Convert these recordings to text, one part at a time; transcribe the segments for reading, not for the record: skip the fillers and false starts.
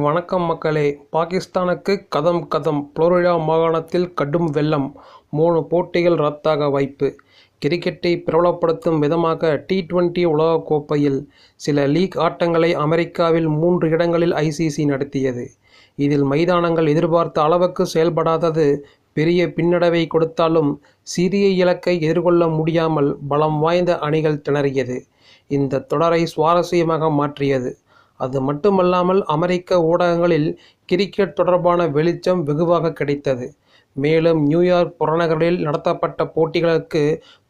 வணக்கம் மக்களே. பாகிஸ்தானுக்கு கதம் கதம். புளோரிடா மாகாணத்தில் கடும் வெள்ளம், 3 போட்டிகள் ரத்தாக வாய்ப்பு. கிரிக்கெட்டை பிரபலப்படுத்தும் விதமாக T20 உலகக்கோப்பையில் சில லீக் ஆட்டங்களை அமெரிக்காவில் 3 இடங்களில் ICC நடத்தியது. இதில் மைதானங்கள் எதிர்பார்த்த அளவுக்கு செயல்படாதது பெரிய பின்னடைவை கொடுத்தாலும், சிறிய இலக்கை எதிர்கொள்ள முடியாமல் பலம் வாய்ந்த அணிகள் திணறியது இந்த தொடரை சுவாரஸ்யமாக மாற்றியது. அது மட்டுமல்லாமல் அமெரிக்க ஊடகங்களில் கிரிக்கெட் தொடர்பான வெளிச்சம் வெகுவாக கிடைத்தது. மேலும் நியூயார்க் புறநகரில் நடத்தப்பட்ட போட்டிகளுக்கு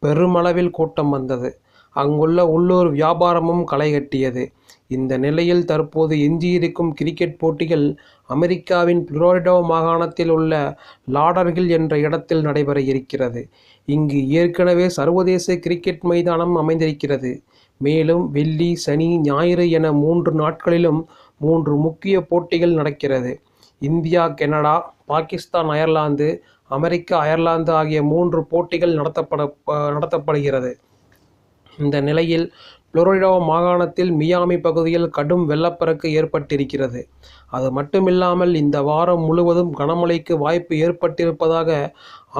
பெருமளவில் கூட்டம் வந்தது. அங்குள்ள உள்ளூர் வியாபாரமும் களைகட்டியது. இந்த நிலையில் தற்போது எஞ்சியிருக்கும் கிரிக்கெட் போட்டிகள் அமெரிக்காவின் புளோரிடா மாகாணத்தில் உள்ள லாடர்ஹில் என்ற இடத்தில் நடைபெற இருக்கிறது. இங்கு ஏற்கனவே சர்வதேச கிரிக்கெட் மைதானம் அமைந்திருக்கிறது. மேலும் வெள்ளி, சனி, ஞாயிறு என 3 நாட்களிலும் 3 முக்கிய போட்டிகள் நடக்கிறது. India, Canada, Pakistan, Ireland, America, Ireland ஆகிய 3 போட்டிகள் நடத்தப்படுகிறது. இந்த நிலையில் புளோரிடா மாகாணத்தில் மியாமி பகுதியில் கடும் வெள்ளப்பெருக்கு ஏற்பட்டிருக்கிறது. அது மட்டுமில்லாமல் இந்த வாரம் முழுவதும் கனமழைக்கு வாய்ப்பு ஏற்பட்டிருப்பதாக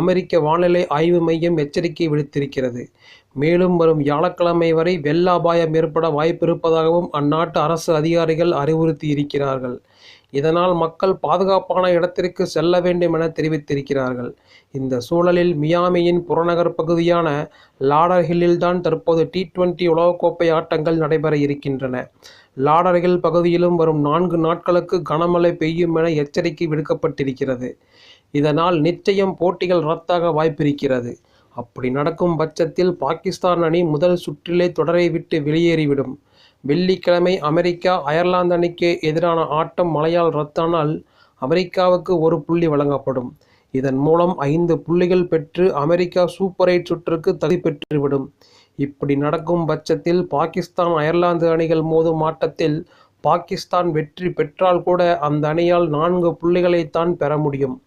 அமெரிக்க வானிலை ஆய்வு மையம் எச்சரிக்கை விடுத்திருக்கிறது. மேலும் வரும் வியாழக்கிழமை வரை வெள்ள அபாயம் ஏற்பட வாய்ப்பிருப்பதாகவும் அந்நாட்டு அரசு அதிகாரிகள் அறிவுறுத்தியிருக்கிறார்கள். இதனால் மக்கள் பாதுகாப்பான இடத்திற்கு செல்ல வேண்டும் என தெரிவித்திருக்கிறார்கள். இந்த சூழலில் மியாமியின் புறநகர் பகுதியான லாடர்ஹில்லில்தான் தற்போது T20 உலகக்கோப்பை ஆட்டங்கள் நடைபெற இருக்கின்றன. லாடர்ஹில் பகுதியிலும் வரும் 4 நாட்களுக்கு கனமழை பெய்யும் என எச்சரிக்கை விடுக்கப்பட்டிருக்கிறது. இதனால் நிச்சயம் போட்டிகள் ரத்தாக வாய்ப்பிருக்கிறது. அப்படி நடக்கும் பட்சத்தில் பாகிஸ்தான் அணி முதல் சுற்றிலே தொடரை விட்டு வெளியேறிவிடும். வெள்ளிக்கிழமை அமெரிக்கா, அயர்லாந்து அணிக்கு எதிரான ஆட்டம் மழையால் ரத்தானால் அமெரிக்காவுக்கு 1 புள்ளி வழங்கப்படும். இதன் மூலம் 5 புள்ளிகள் பெற்று அமெரிக்கா சூப்பர் 8 சுற்றுக்கு தகுதி பெற்றுவிடும். இப்படி நடக்கும் பட்சத்தில் பாகிஸ்தான், அயர்லாந்து அணிகள் மோதும் ஆட்டத்தில் பாகிஸ்தான் வெற்றி பெற்றால் கூட அந்த அணியால் 4 புள்ளிகளைத்தான் பெற முடியும்.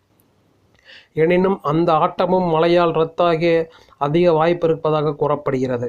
எனினும் அந்த ஆட்டமும் மழையால் ரத்தாக அதிக வாய்ப்பு இருப்பதாக கூறப்படுகிறது.